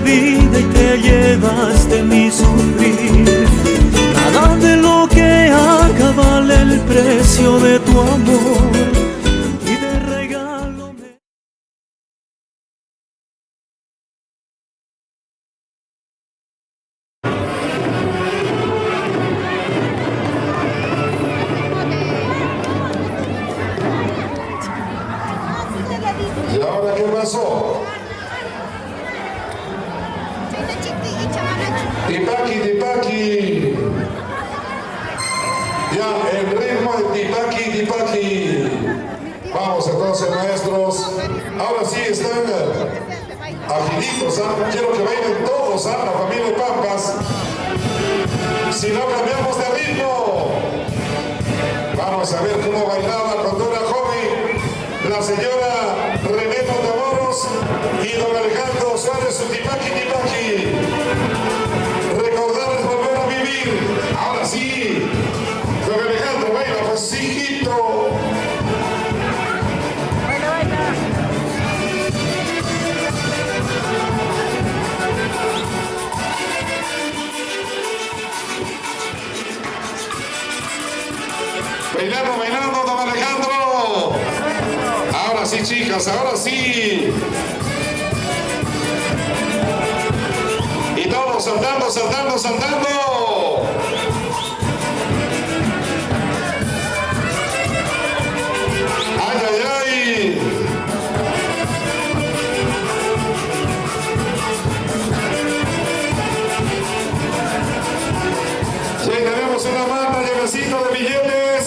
vida y te llevaste mi sufrir. Nada de lo que haga vale el precio de tu amor. Y de regalo me... ¿Y ahora qué pasó? Tipaqui, tipaqui. Ya, el ritmo de tipaqui, tipaqui. Vamos entonces, maestros. Ahora sí están agilitos, ¿ah? Quiero que bailen todos, ¿ah? La familia Pampas. Si no cambiamos de ritmo. Vamos a ver cómo bailaba cuando era joven la señora René Matamoros y don Alejandro Suárez, su tipaqui, tipaqui. Recordar es volver a vivir. Ahora sí. Don Alejandro, baila, pues, hijito. Bailando, bailando, don Alejandro. Ahora sí, chicas, ahora sí. Y todos saltando, saltando, saltando. Ay, ay, ay. Sí, tenemos una manta llenecita de billetes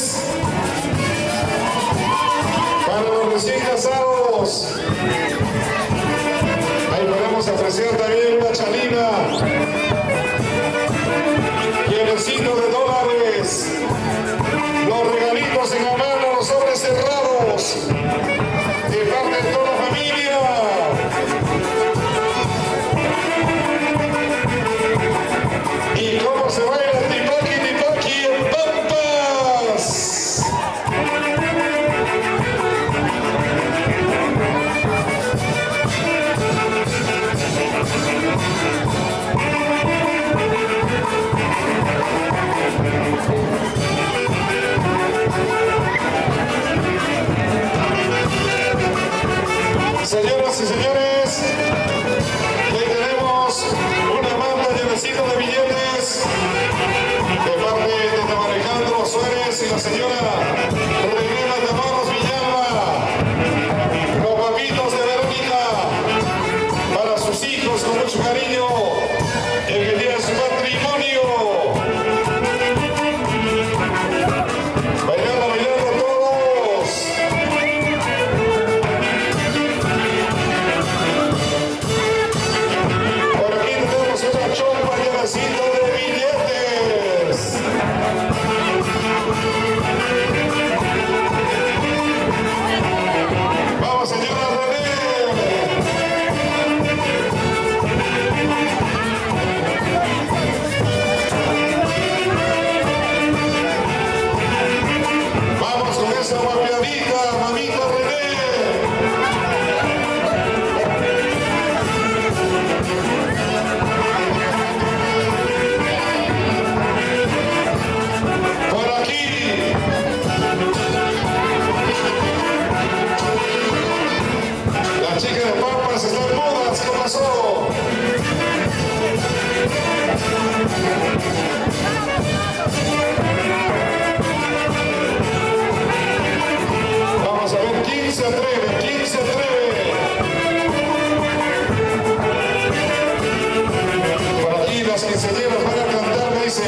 para los recién casados. Ahí podemos ofrecer también una chalina, llenecito de dólares, los regalitos en la mano, los sobres cerrados, de parte de toda la familia. ¿Y cómo se baila tipaqui, tipaqui en Pampas? Señoras y señores, hoy tenemos una manta llenecita de billetes de parte de don Alejandro Suárez y la señora René Matamoros Villalba. Los papitos de Verónica para sus hijos con mucho cariño en el día de su matrimonio. Bailando, bailando todos. Por aquí tenemos una chompa llenecita de billetes. Vamos, señora René. Vamos con esa guapiadita, mamita René. Por aquí. La chica de Pampas está en modas, ¿qué pasó? Vamos a ver quién se atreve, quién se atreve. Por aquí las quinceañeras van a cantar, me dice.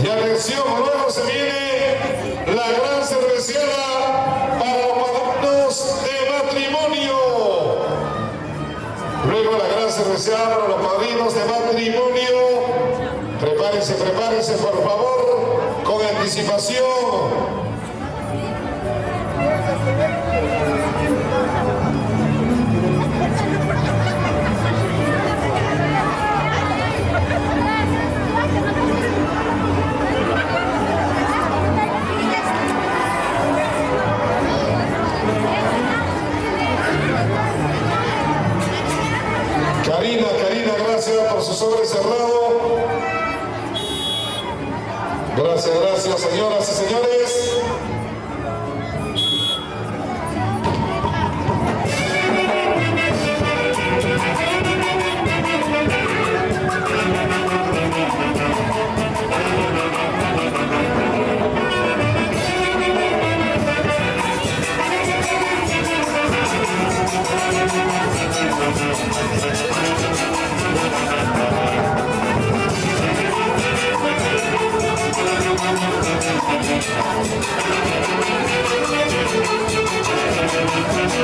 Y atención, luego se viene la gran cerveceada para los padrinos de matrimonio. Luego la gran cerveceada para los padrinos de matrimonio. Prepárense, prepárense, por favor, con anticipación. Karina, gracias por su sobre cerrado. Gracias, señoras y señores.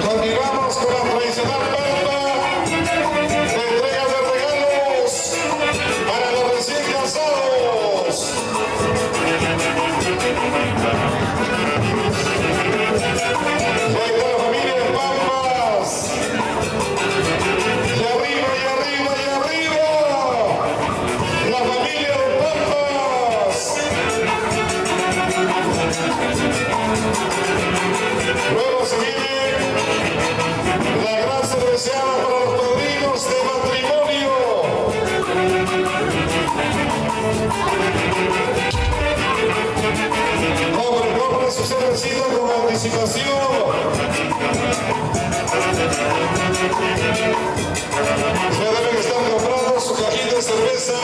Continuamos con la tradicional banda de entrega de regalos para los recién casados. Ya está la familia de Pampas. Y arriba, y arriba, y arriba. La familia de Pampas. Luego se viene la gran cerveceada para los padrinos de matrimonio. Compre su cervecita con anticipación. Ya deben estar comprando su cajita de cerveza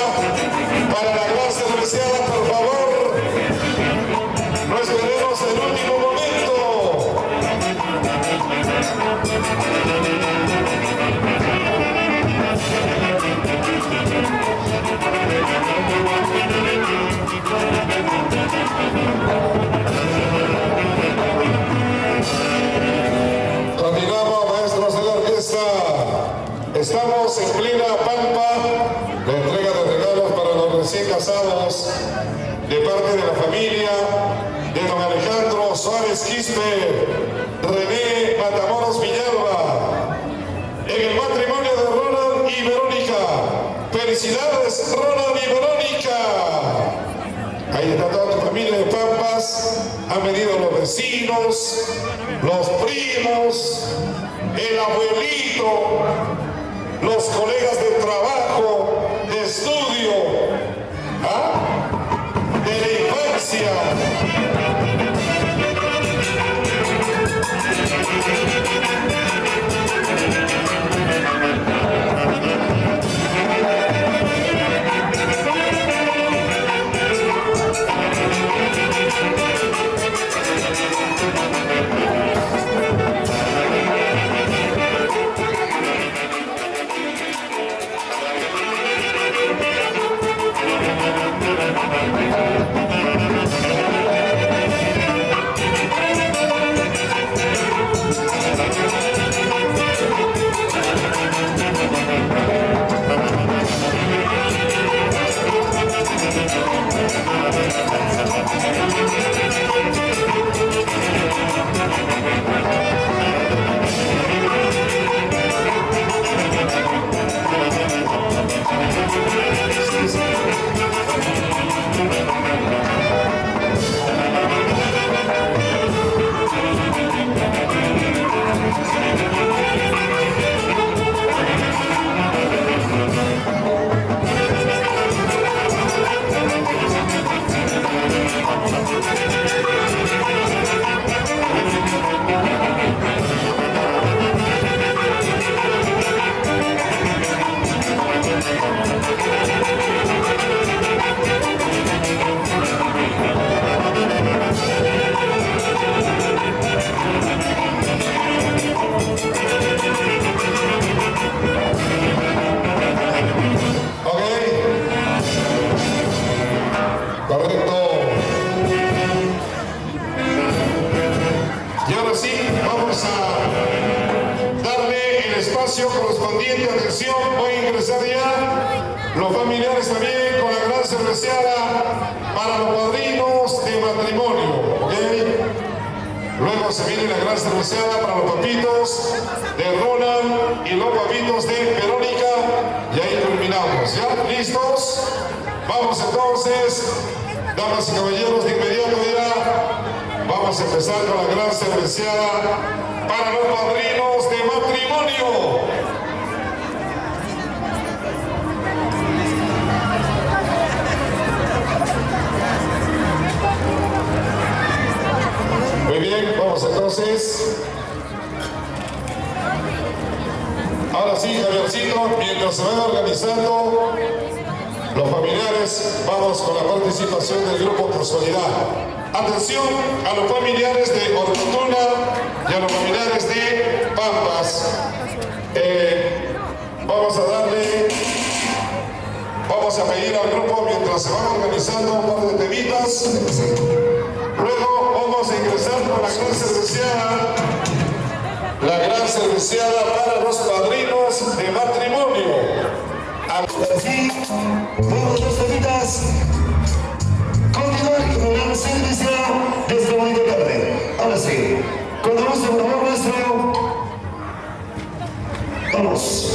para la gran cerveceada, por favor. No esperemos el último momento. Continuamos, maestros de la orquesta. Estamos en plena Pampa, la entrega de regalos para los recién casados de parte de la familia de don Alejandro Suárez Quispe, René Matamoros Villalba, en el matrimonio de Ronald y Verónica. Felicidades, Ronald y Verónica. Ahí está toda tu familia de Pampas. Han venido los vecinos, los primos, el abuelito, los colegas de trabajo, de estudio, de la infancia. espacio correspondiente. Atención, voy a ingresar ya los familiares también con la gran cerveceada para los padrinos de matrimonio, ¿ok? Luego se viene la gran cerveceada para los papitos de Ronald y los papitos de Verónica. Y ahí terminamos. ¿Ya? ¿Listos? Vamos entonces, damas y caballeros, de inmediato ya vamos a empezar con la gran cerveceada para los padrinos de matrimonio. Muy bien, vamos entonces. Ahora sí, Javiercito, mientras se van organizando los familiares, vamos con la participación del grupo Personalidad. Atención a los familiares de Ortuna y a los familiares de Pampas. Vamos a pedir al grupo mientras se van organizando un par de temitas. Luego vamos a ingresar con la gran cerveceada. La gran cerveceada para los padrinos de matrimonio. Así, luego dos temitas. Continuar con la gran cerveceada de esta bonita tarde. Ahora sí, con el gusto por favor nuestro. Vamos.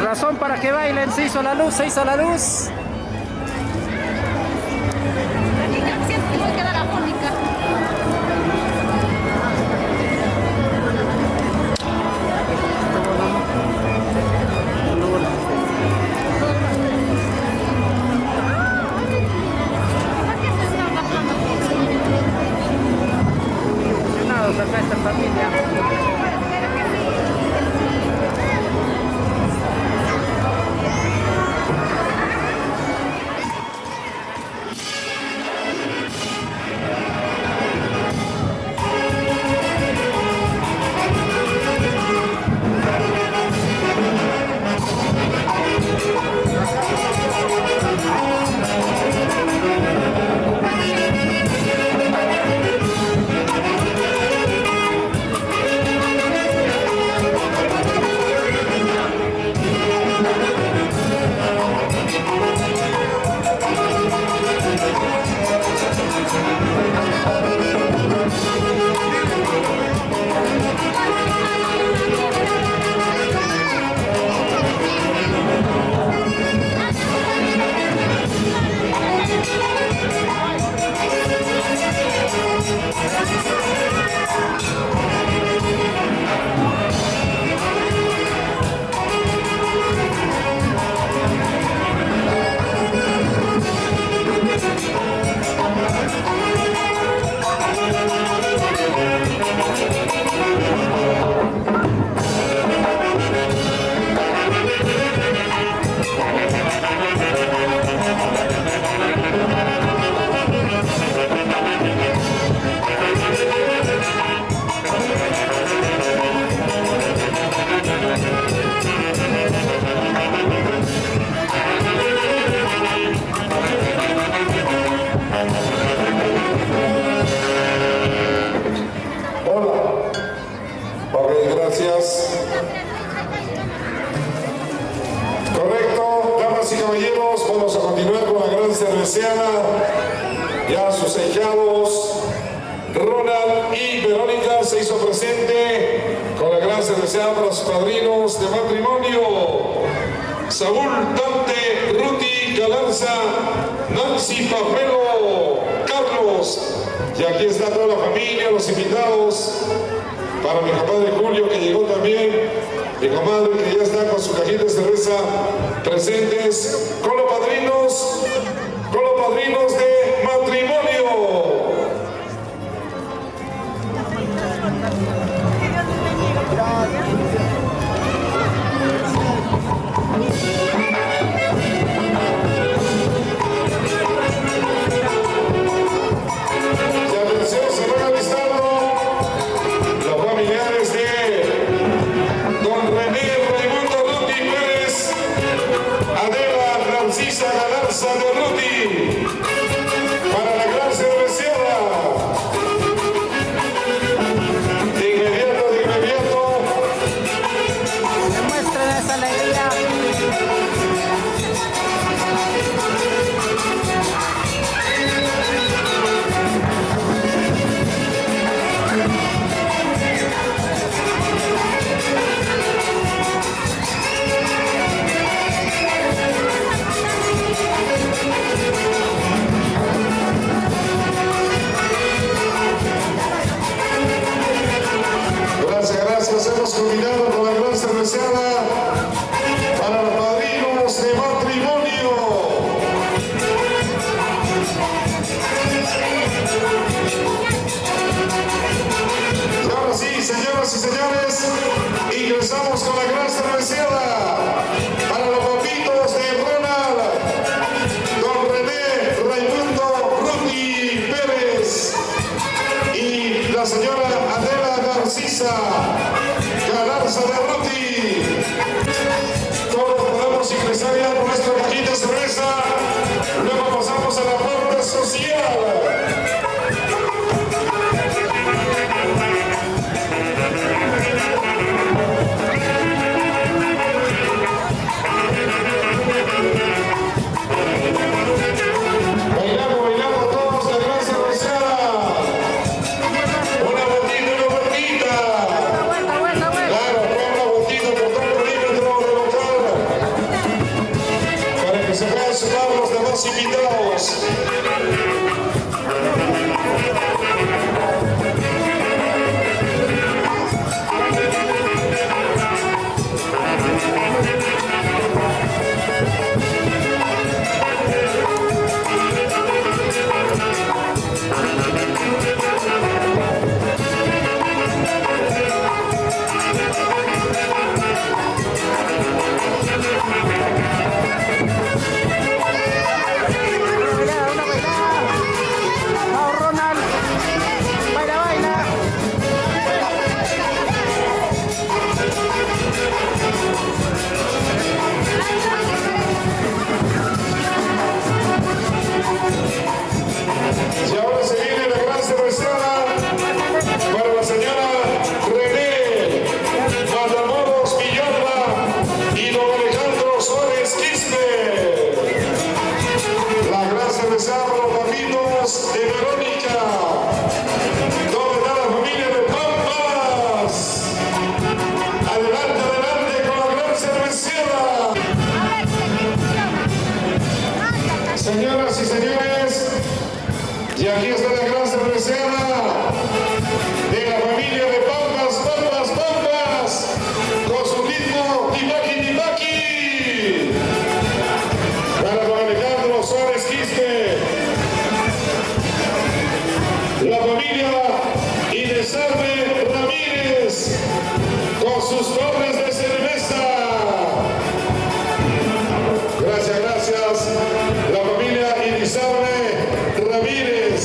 Razón para que bailen, se hizo la luz, se hizo la luz. Acá esta familia. gracias. Correcto, damas y caballeros, vamos a continuar con la gran cerveceada. Ya sus ahijados, Ronald y Verónica, se hizo presente con la gran cerveceada para sus padrinos de matrimonio. Saúl, Dante, Ruti, Galanza, Nancy, Pamelo, Carlos. Y aquí está toda la familia, los invitados. Para mi compadre Julio, que llegó también. Mi comadre, que ya está con su cajita de cerveza presentes. Con los padrinos de matrimonio. Galarza de Ruti para la gran cerveceada. De inmediato. Demuestren esa alegría. Gracias, hemos culminado con la gran cerveceada para los padrinos de matrimonio. Y ahora sí, señoras y señores, ingresamos con la gran cerveceada para los papitos de Ronald, don René, Raimundo, Ruti Pérez y la señora Adela García, Galarza de Ruti. Todos podemos ingresar ya por nuestra cajita de cerveza. Luego pasamos a la parte social. Bailamos todos la gran cerveceada. Una botita. Claro, una botita por todo el perímetro del local. Para que se puedan sumar los demás invitados. Vamos, Ronald. Baila. Y ahora se viene la gran cerveceada para la señora René Matamoros Villalba y don Alejandro Suárez Quispe. La gran cerveceada para los papitos de Verónica. ¿Dónde está la familia de Pampas? Adelante con la gran cerveceada. Señoras y señores, y aquí está la gran cerveceada de la familia de Pampas, con su ritmo Tibaki. Para don Alejandro Suárez Quispe, la familia Inesarbe Ramírez, con sus torres de cerveza. Gracias. La familia Inesarbe Ramírez.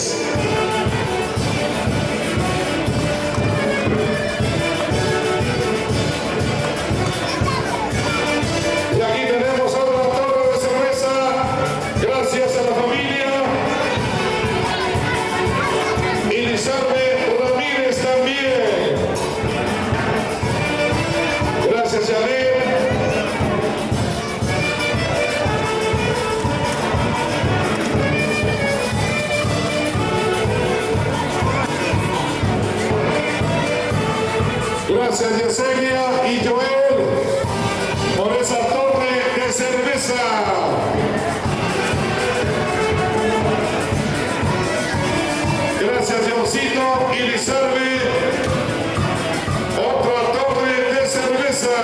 Y aquí tenemos otra torre de cerveza. Gracias a la familia Inesarbe Ramírez también. Gracias Yesenia y Joel por esa torre de cerveza. Gracias Johncito y Lizarbe. Otra torre de cerveza.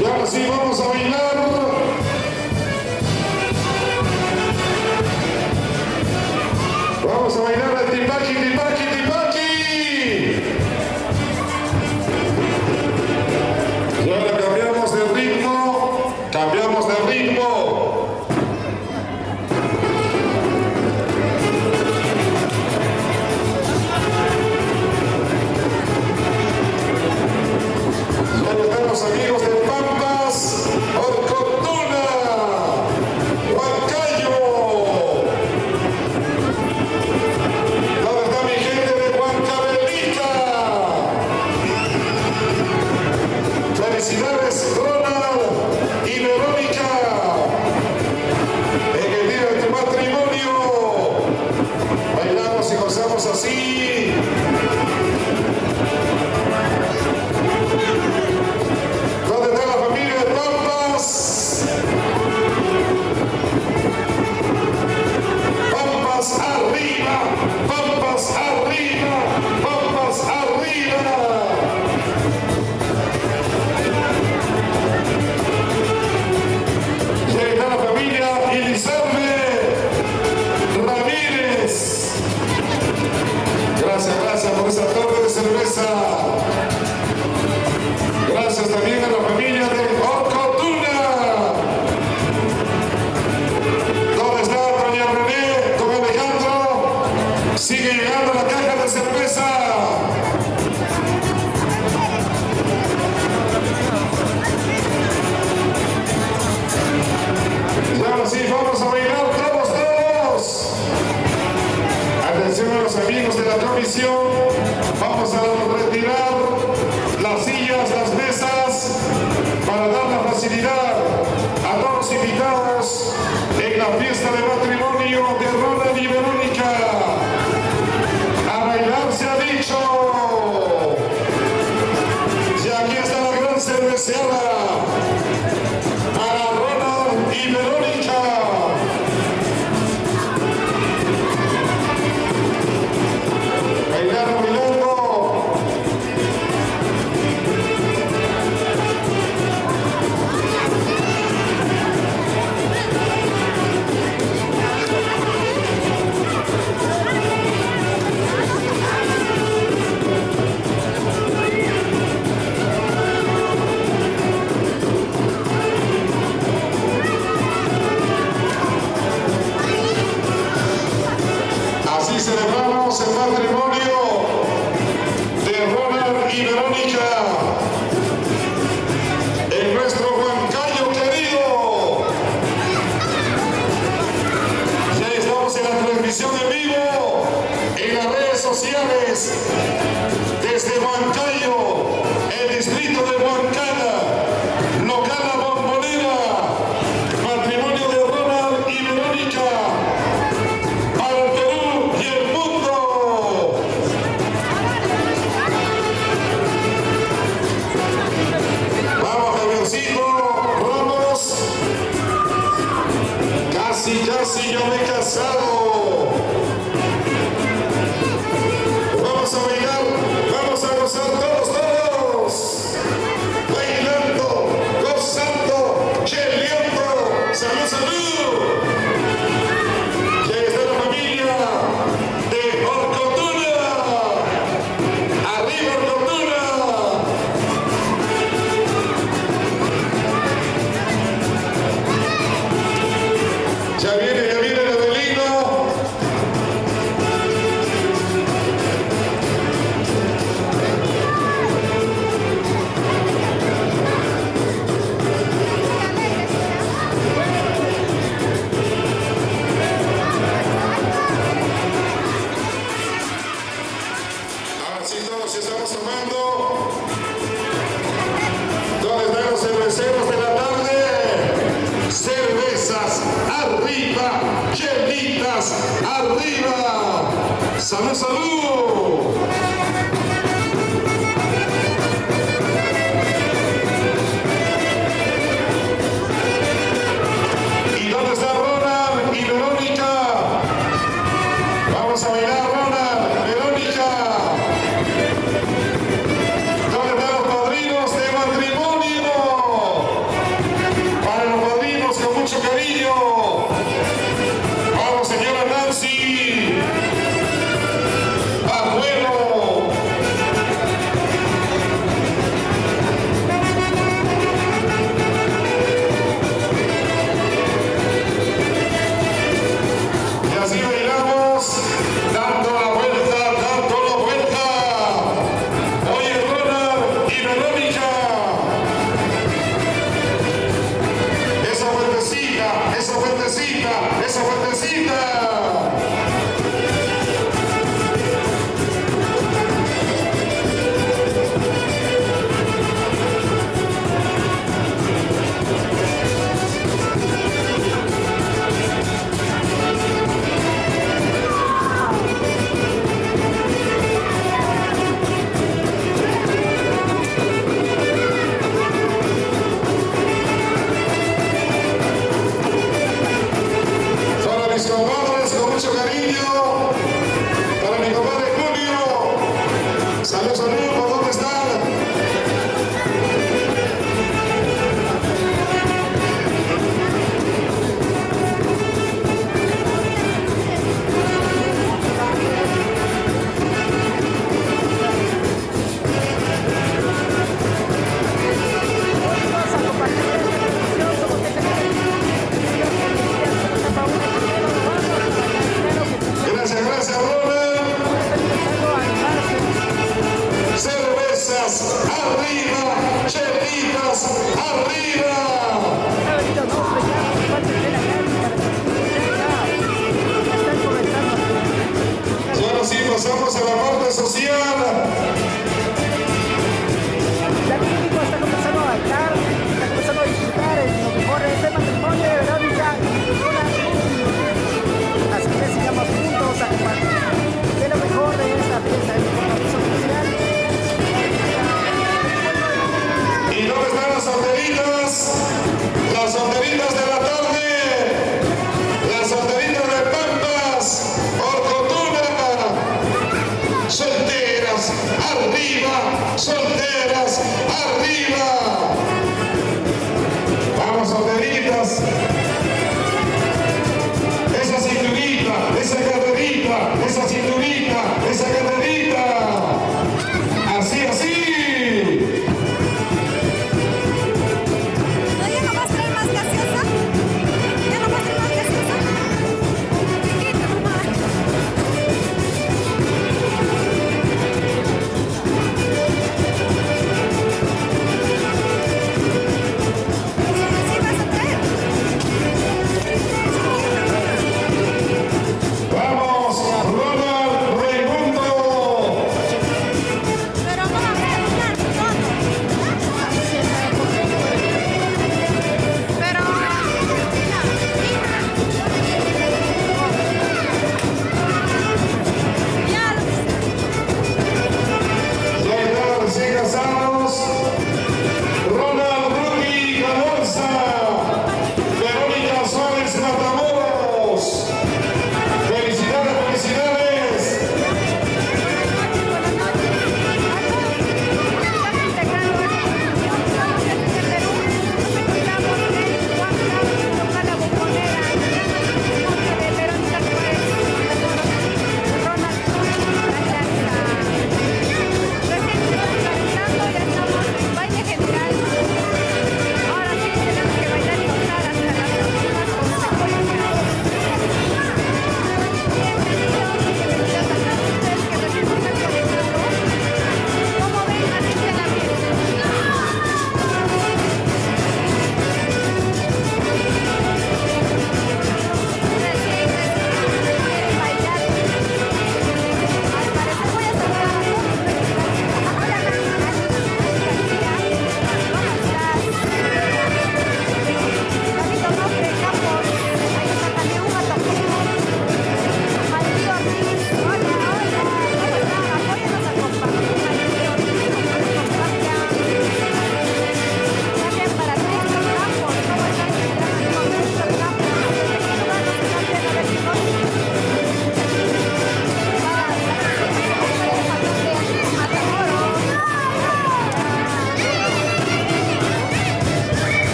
Y ahora sí vamos a bailar. Vamos a bailar el tipaki, tipaki, tipaki. Y ahora cambiamos de ritmo. Cambiamos de ritmo. ¿Dónde están los amigos de Pampas? Orcotuna, Huancayo. ¿Dónde está mi gente de Huancavelica? Felicidades Ronald y Verónica en el día de tu matrimonio. Bailamos y gozamos así. ¿Dónde está la familia de Pampas? Pampas arriba, Pampas arriba, Pampas arriba. Y ahí está la familia Elizabeth Ramírez. Gracias, gracias por esa torre de cerveza. Gracias también a la familia de Orcotuna. ¿Dónde está doña René con Alejandro? Sigue llegando la caja de cerveza. Y ahora sí, vamos a bailar todos. Atención a los amigos de la comisión. Vamos a retirar las sillas, las mesas, para dar la facilidad a todos los invitados en la fiesta de matrimonio de Ronald y Verónica. A bailar se ha dicho. Y aquí está la gran cerveceada para Ronald y Verónica. Bailando, bailando. Así celebramos el matrimonio de Ronald y Verónica en nuestro Huancayo querido. Ya estamos en la transmisión en vivo en las redes sociales desde Huancayo, el distrito de Huancana, local La Bombonera, matrimonio de Ronald y Verónica. Para el Perú y el mundo. Vamos, Javiercito Ramos. Casi, casi yo me he casado. Vamos a bailar. Chelitas, arriba. Salud, salud. ¿Y dónde está Ronald y Verónica? Vamos a bailar, Ronald, Verónica. ¿Dónde están los padrinos de matrimonio? Para los padrinos con mucho cariño. Vamos, señora Nancy. Abuelo. Y así bailamos, dando la vuelta, dando la vuelta. Oye, Ronald y Verónica. Esa vueltecita, esa vueltecita, esa vueltecita. Para mis compadres con mucho cariño, para mi compadre Julio, salud, salud, ¿por dónde están? Gracias, gracias, Ronald. Cervezas arriba, chelitas arriba. Y ahora sí pasamos a la parte social. Ya el público está comenzando a bailar, está comenzando a disfrutar en lo mejor de este matrimonio de Verónica y Ronald. Así que sigamos juntos a compartir de lo mejor de esta fiesta, de compromiso social. ¿Y dónde están las solteritas? Las solteritas de la tarde. Las solteritas de Pampas. Orcotuna. Solteras arriba. Solteras arriba. Vamos, solteritas. Esa cinturita, esa carrerita, esa cinturita, esa carrerita. Así, así. ¿No ya no vas a traer más gaseosa? ¿Ya no vas a traer más gaseosa? Chiquita, mamá.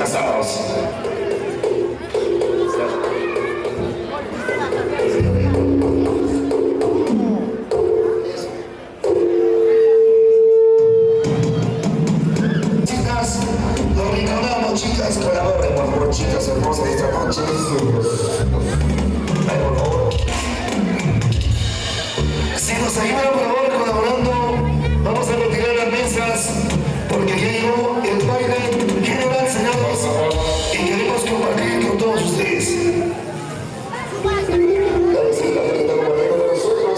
casados. Chicas, lo recordamos, chicas, colaboren, por favor, chicas hermosas de esta noche. Ay, por favor. Si nos ayudan, por favor, colaborando, vamos a retirar las mesas, porque ya llegó el baile general, señores, y queremos compartir con todos ustedes. Ahora sí, la gente está compartiendo con nosotros.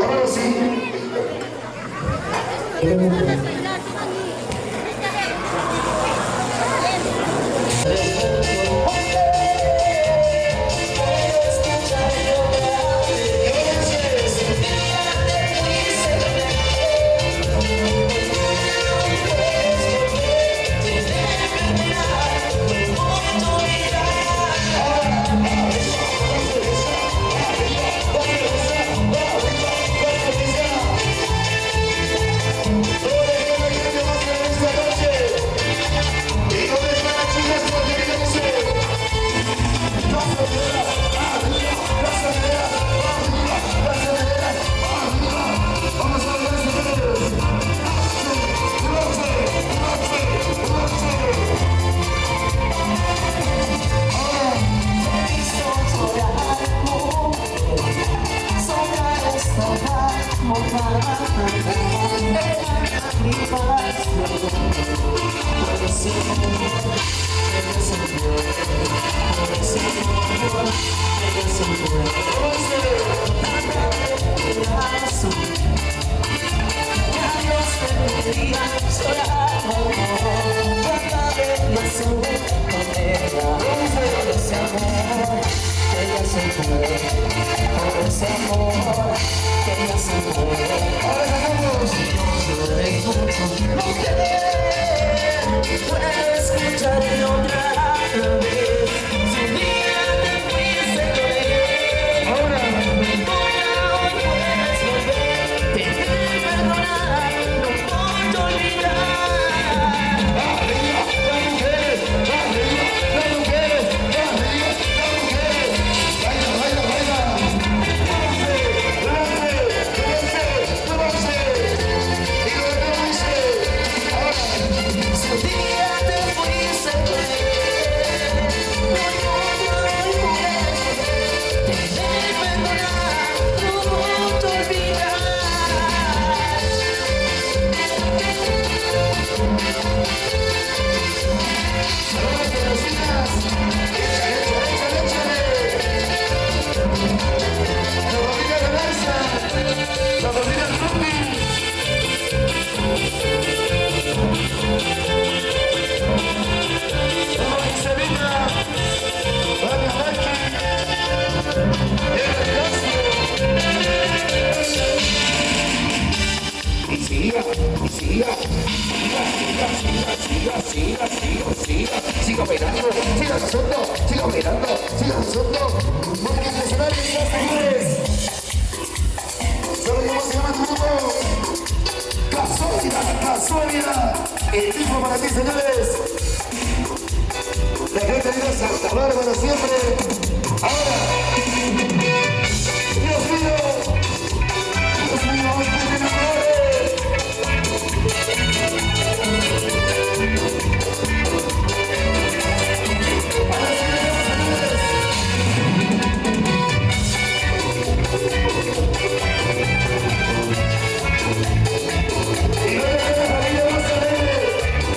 Ahora sí. Siga bailando, siga gozando, siga bailando, siga gozando. Muy bien, escenarios, señores. ¿Saben cómo se llama tu grupo? Casualidad, casualidad. El mismo para ti, señores. La gente de Santa Bárbara siempre. Ahora. Dios mío, hoy tiene mejores.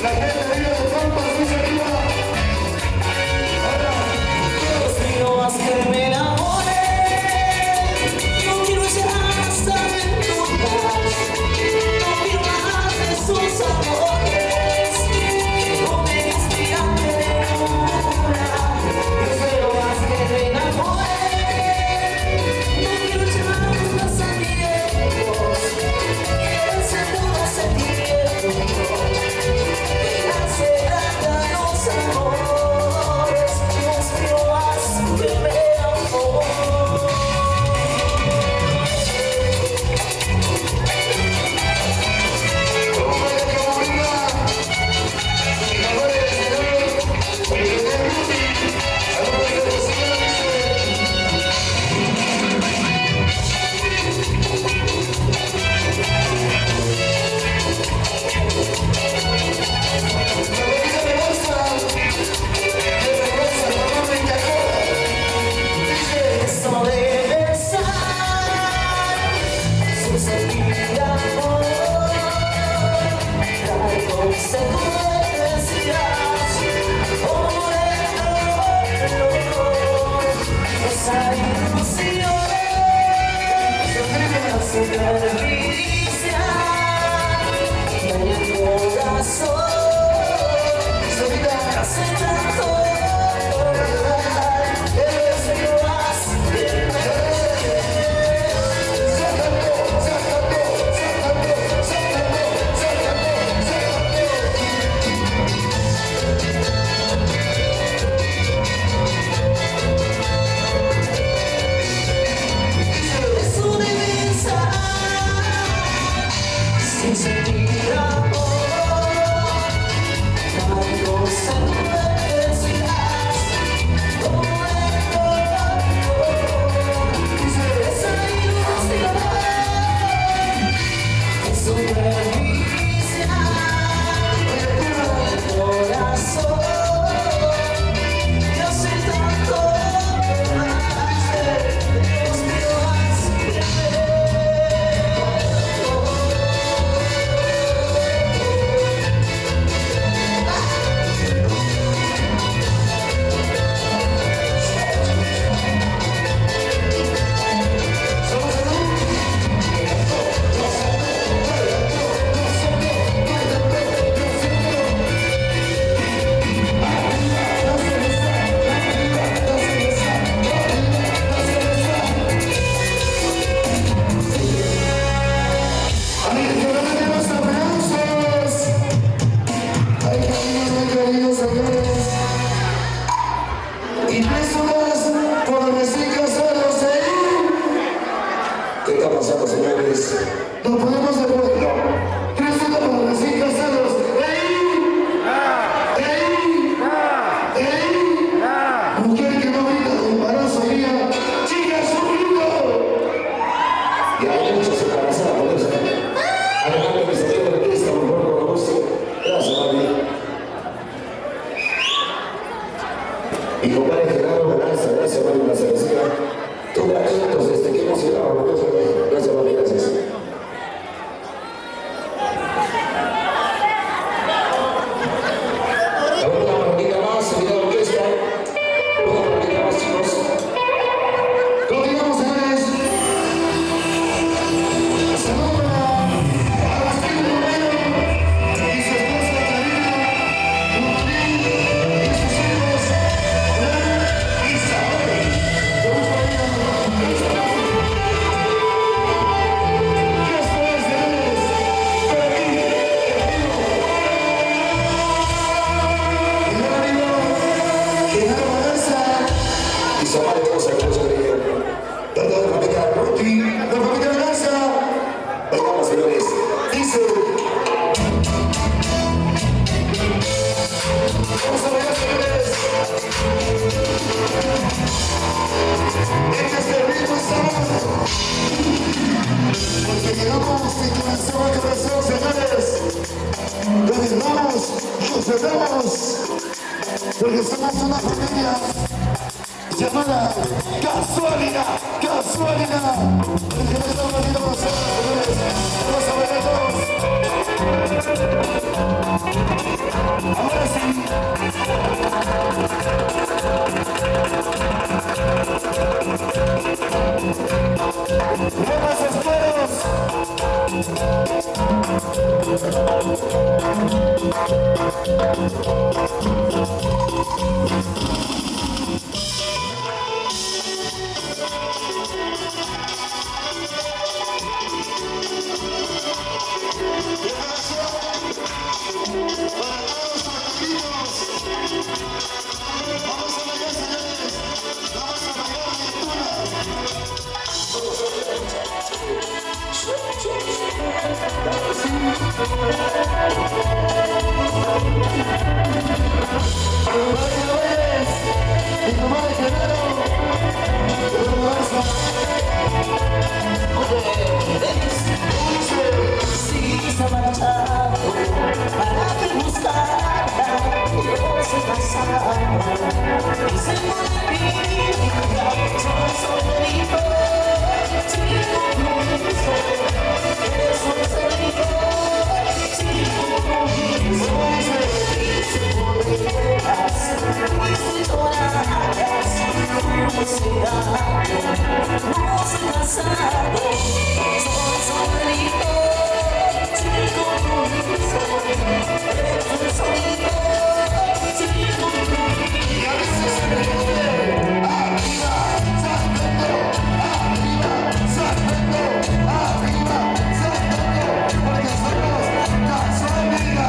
La gente de Pampas, dice arriba. Ahora, supervivencia y en el corazón hace tanto Nos ponemos de acuerdo. 3 segundos para los recién casados. Mujer que no brinda de embarazo, mía. Chicas, un minuto. Y hay muchos embarazados, por eso. Alejandro, que se quede de pista, por favor, con gusto. Gracias, mami. Y compadre Gerardo Balanza, gracias, mami, una cervecita. Tú, entonces, qué emocionado, gracias, mami, gracias. Porque somos una familia llamada Casualidad, Casualidad. Vamos a ver todos. Ahora sí. ¡Vamos escueros! Si se ha marchado, para que buscarla, no se casaba y se moriría, solo solito, sin compromiso, eso se dijo, sin compromiso, y se volverás, y si llorarás, no se casado, solito, sin compromiso. Estoy solito, sin compromiso. Y a veces se me dice, arriba, saltando, arriba, saltando, arriba, saltando, porque somos Gasolina.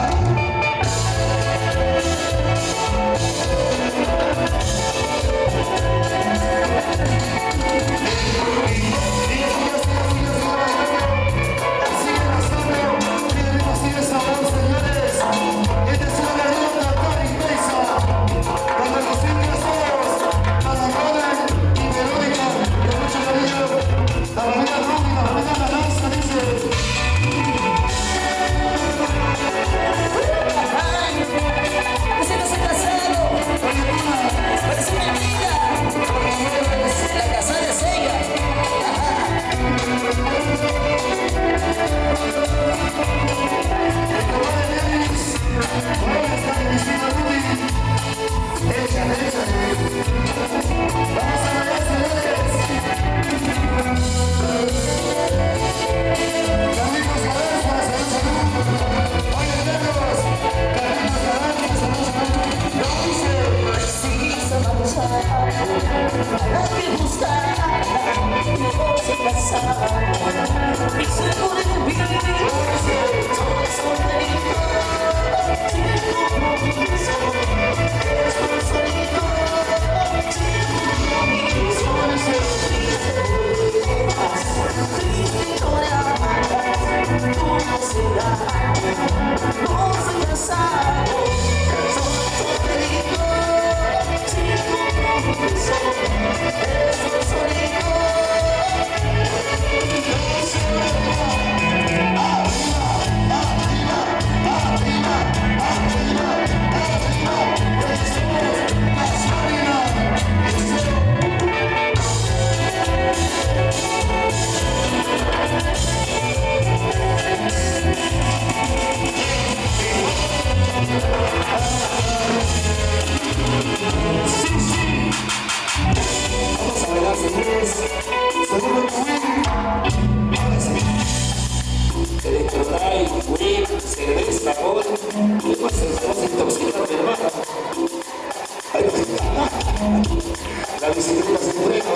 La bicicleta se frena.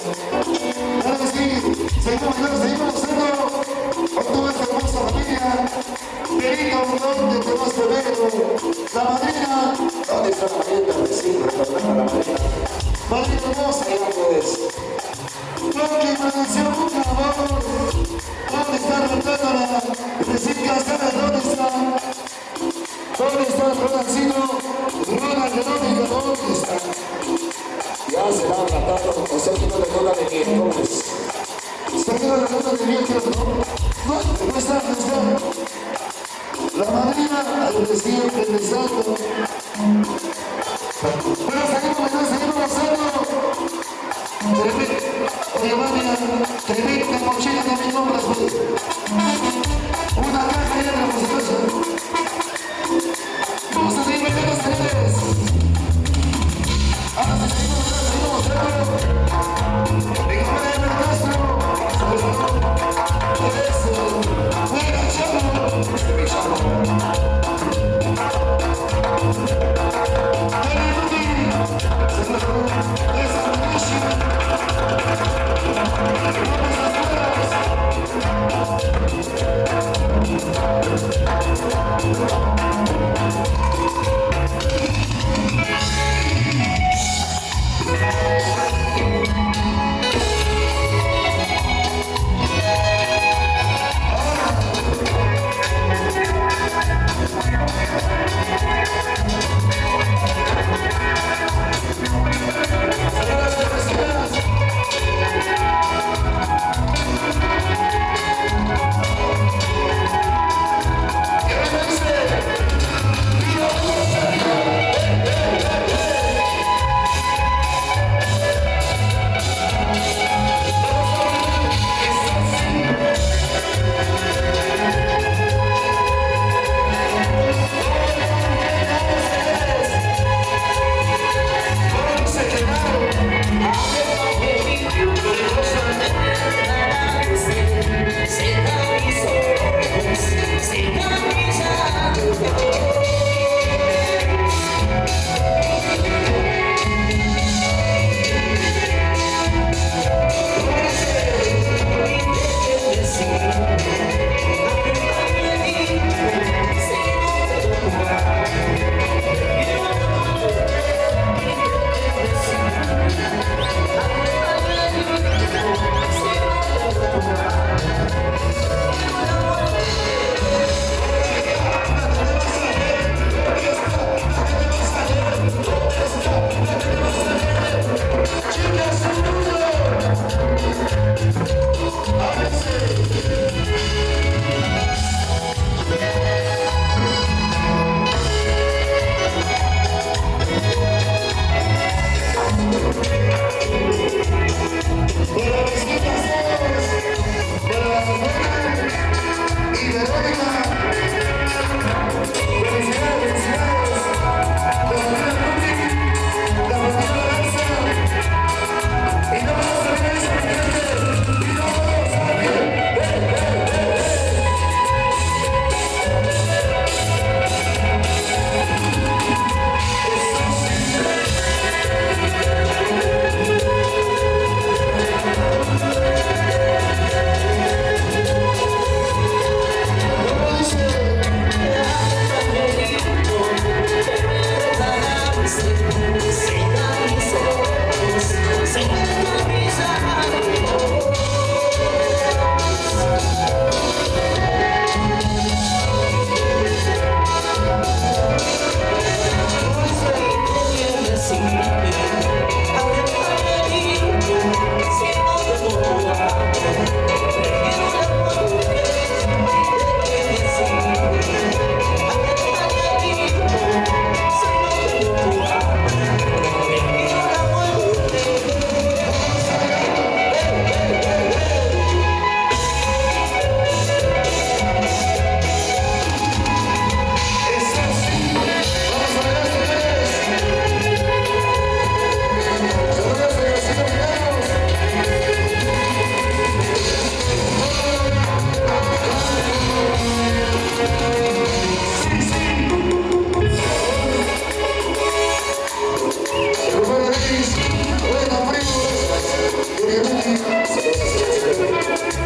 Claro que sí, seguimos gozando con toda esta hermosa familia. Perito, ¿dónde te vas, Pedro? La madrina, ¿dónde está la madrina? Sí, retornar a la madrina. Madrina hermosa, ya pues. Porque pronuncia mucho amor. ¿Dónde está Rotándola? Recién casada, ¿dónde está? ¿Dónde está Ronancino? Ronald Verónica, ¿dónde está? Ya se la han tratado, o sea que no le toca de miércoles. Se queda la nota de miércoles, ¿no? No está. La madrina al recién regresando. Pero seguimos gozando. Oye, María, tremenda mochila de mi nombre. Una caja llena de música. Vamos a seguir metiendo señores. Ahora sí, seguimos gozando. Venga, María Castro. Eso. Buena, chavo. Esa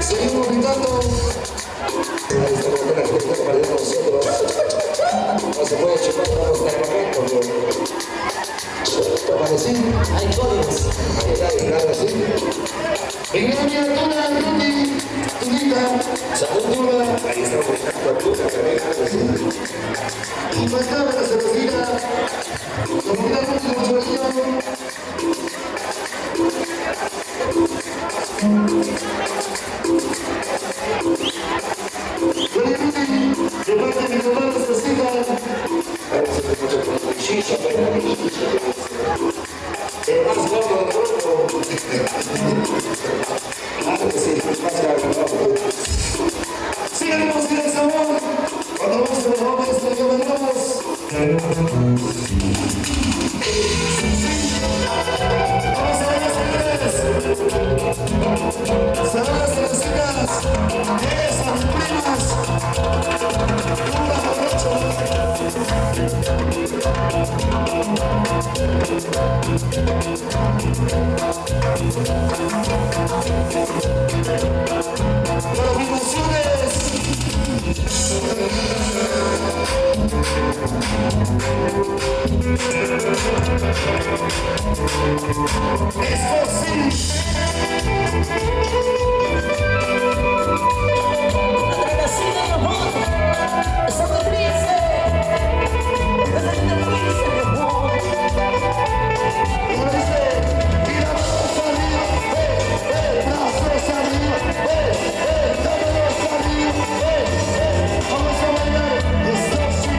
Seguimos gritando. No se puede chupar todos los cargamentos. Hay códigos. Ahí está, claro, sí. En la miniatura, Rudy, Tulita, Sacutura. Ahí está gritando a Tulita también, claro, sí. Impactable la cervecita. Comunidad Multicultural. De parte de mi mamá, las cositas. El más gordo del grupo. Claro que sí, más gordo. Síganos en el sabor. Cuando vamos a los hombres, lo que vendremos. Vamos a ver las señores. Saludos a las chicas. Esas primas. Una borracha. Las emociones. Esto sí. La travesía de amor es algo triste. Es el triste de amor. Como dice, tira brazos arriba, brazos arriba, dámelos arriba, vamos a bailar, esto sí.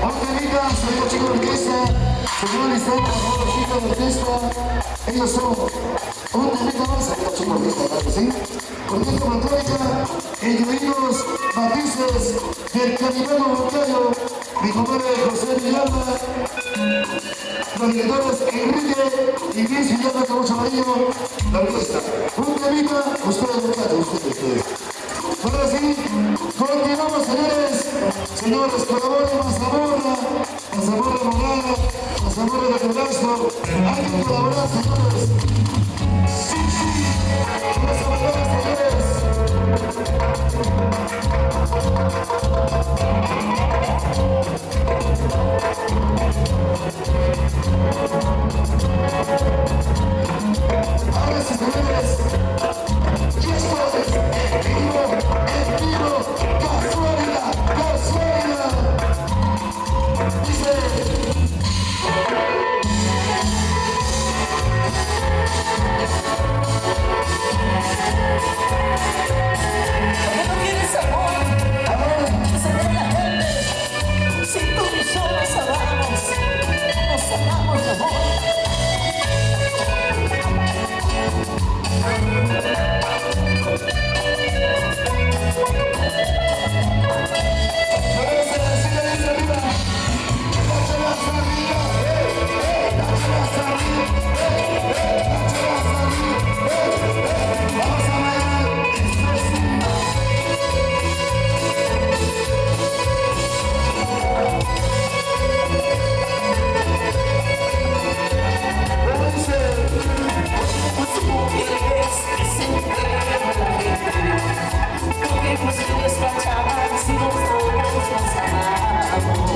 Orquesta, sonido chico de orquesta, señor Listón, por favor, chicos de orquesta, ellos son un temita más, sonido chico de orquesta, claro que sí. Orquesta Montoya, incluidos matices del candidato voluntario, mi compadre José Villalba, los directores Enrique y Luis Villalba, con mucho cariño, la orquesta. Un temita, ustedes, muchachos, ustedes. Ahora sí, continuamos, señores. Señores, colaboren, Mazamorra Morada, Mazamorra de Carrasco. Hay que colaborar, señores. Sí, vamos a bailar, señores. Ahora sí, señores. Y esto es en vivo, casualidad. Dice. Porque no tienes amor, se ve la gente. Si tú y yo nos amamos de amor. Porque pues que despachar si nosotros nos amamos.